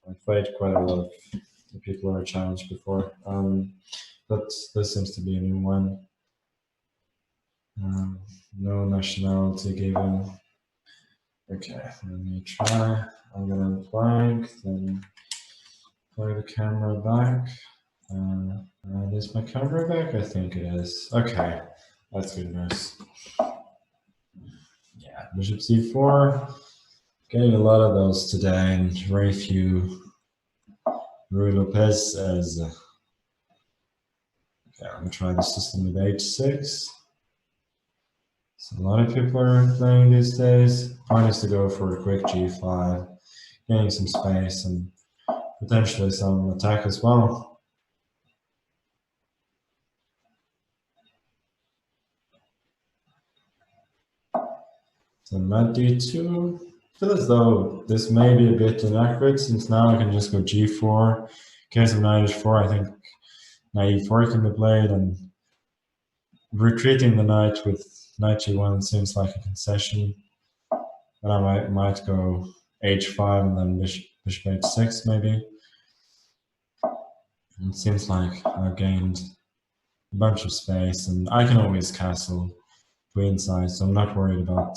I've played quite a lot of the people who are challenged before, but this seems to be a new one. No nationality given. Okay, let me try. I'm gonna blank, then play the camera back. Is my camera back? I think it is. Okay, that's good news. Yeah, bishop c4. Getting a lot of those today, and very few. Rui Lopez as. Okay, I'm gonna try the system with h6. So a lot of people are playing these days. Point is to go for a quick g5, getting some space and potentially some attack as well. So knight d2. I feel as though this may be a bit inaccurate, since now I can just go g4. In case of knight h4, I think knight e4 can be played, and retreating the knight with knight g1 seems like a concession. But I might go h5 and then bishop h6 maybe. It seems like I've gained a bunch of space, and I can always castle queenside, so I'm not worried about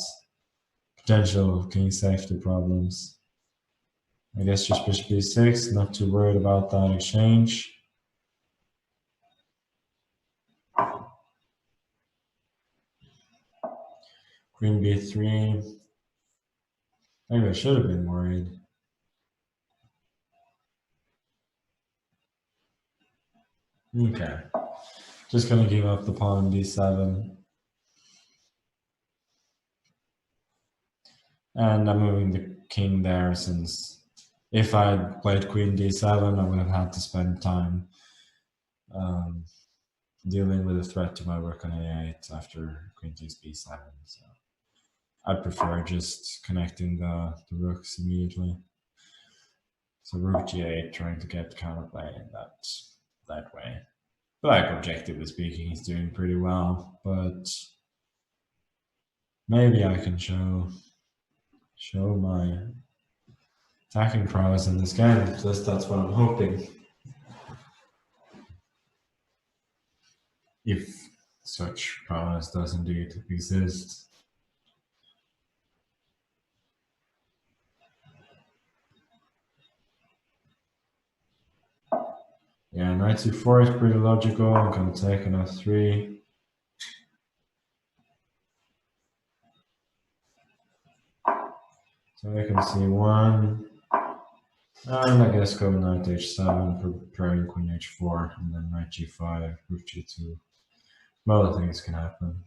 potential king safety problems. I guess just bishop b6, not too worried about that exchange. Queen b3. Maybe I should have been worried. Okay. Just gonna give up the pawn on d7. And I'm moving the king there, since if I played queen d7, I would have had to spend time dealing with a threat to my rook on a8 after queen takes b7. So I prefer just connecting the rooks immediately. So rook g8, trying to get counterplay in that way. But like, objectively speaking, he's doing pretty well. But maybe I can show my attacking prowess in this game. At least that's what I'm hoping. If such prowess does indeed exist. Yeah, knight c4 is pretty logical. I'm going to take an f3. So I can c1. And I guess go knight h7, preparing queen h4, and then knight g5, rook g2. A lot of things can happen.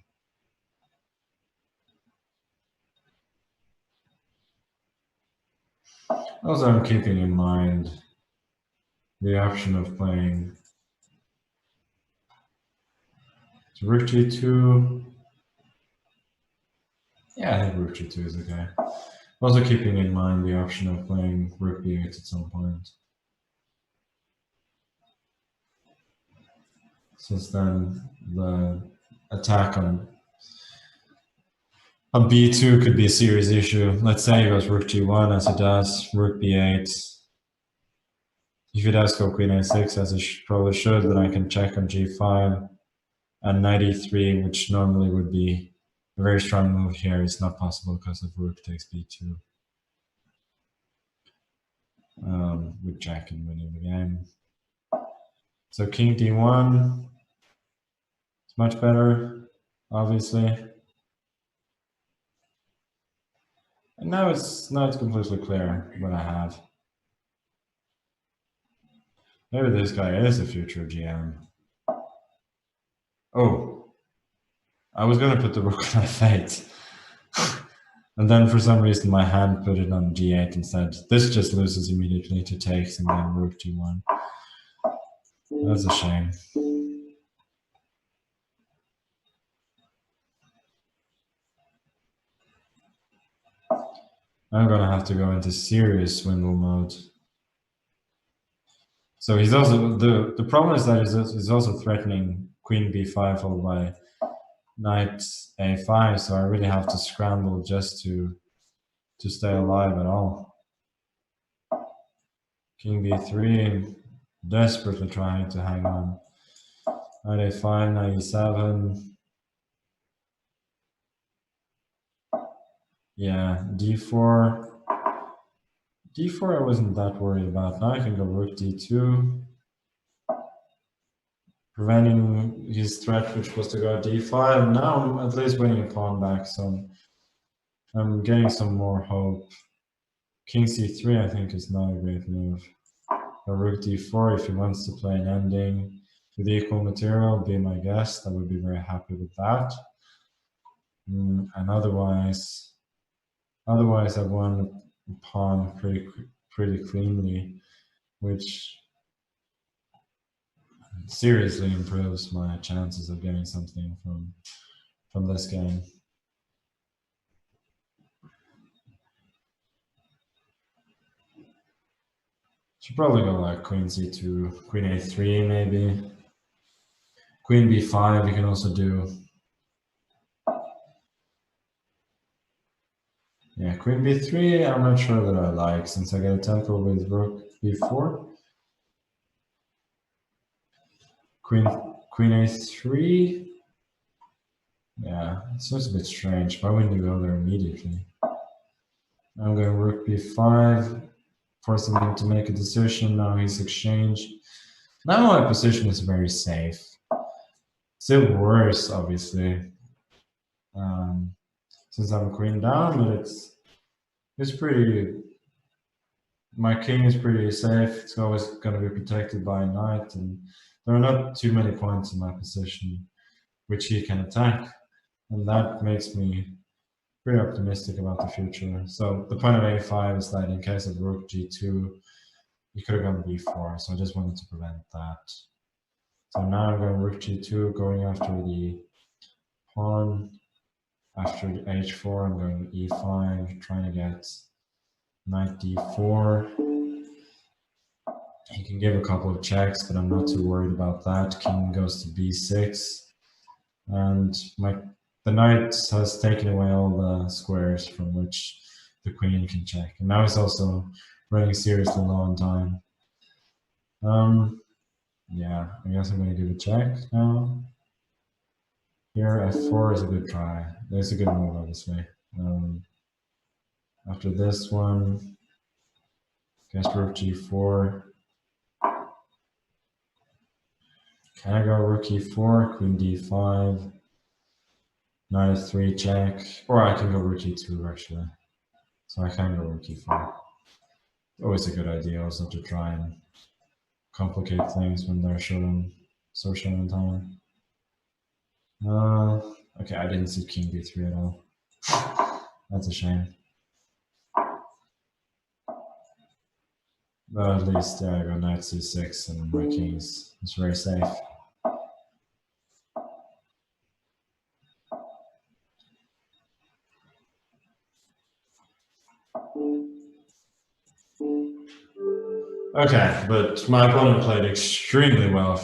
Also, I'm keeping in mind the option of playing rook g2. Yeah, I think rook g2 is okay. Also keeping in mind the option of playing rook b8 at some point. Since then, the attack on b2 could be a serious issue. Let's say he goes rook g1 as he does, rook b8. If he does go queen a6 as he probably should, then I can check on g5. And knight e3, which normally would be a very strong move here, is not possible because of rook takes b2. With jack and winning the game. So king d1 is much better, obviously. And now it's completely clear what I have. Maybe this guy is a future GM. Oh, I was gonna put the rook on f8. And then for some reason my hand put it on g8 instead. This just loses immediately to takes and then rook g1. That's a shame. I'm gonna have to go into serious swindle mode. So he's also, the problem is that he's also threatening queen b5 followed by knight a5, so I really have to scramble just to stay alive at all. King b3, desperately trying to hang on. Knight a5, knight e7. Yeah, d4. d4 I wasn't that worried about. Now I can go rook d2. Preventing his threat, which was to go d5. Now I'm at least winning a pawn back, so I'm getting some more hope. King c3 I think is not a great move. Or rook d4 if he wants to play an ending with equal material, be my guest. I would be very happy with that. And otherwise I won a pawn pretty cleanly, which seriously improves my chances of getting something from this game. Should probably go like queen c2, queen a3 maybe. Queen b5 you can also do. Yeah, queen b3 I'm not sure that I like, since I get a tempo with rook b4. Queen a3. Yeah, it seems a bit strange. Why wouldn't you go there immediately? I'm going rook b5, forcing him to make a decision. Now he's exchanged. Now my position is very safe. Still worse, obviously, since I'm queen down, but it's pretty. My king is pretty safe. It's always going to be protected by a knight, and there are not too many points in my position which he can attack, and that makes me pretty optimistic about the future. So the point of a5 is that in case of rook g2, you could have gone b4. So I just wanted to prevent that. So now I'm going rook g2, going after the pawn. After the h4, I'm going e5, trying to get knight d4. He can give a couple of checks, but I'm not too worried about that. King goes to b6, and the knight has taken away all the squares from which the queen can check. And now he's also running seriously low on time. Yeah, I guess I'm going to give a check now. Here, f4 is a good try. It's a good move, obviously. After this one, guess rook g4. Can I go rook e4, queen d5, knight f3 check, or I can go rook e2 actually. So I can go rook e4. Always a good idea also to try and complicate things when they're so short on time. Okay, I didn't see king b3 at all. That's a shame. But at least, yeah, I go knight c6 and my king is very safe. Okay, but my opponent played extremely well.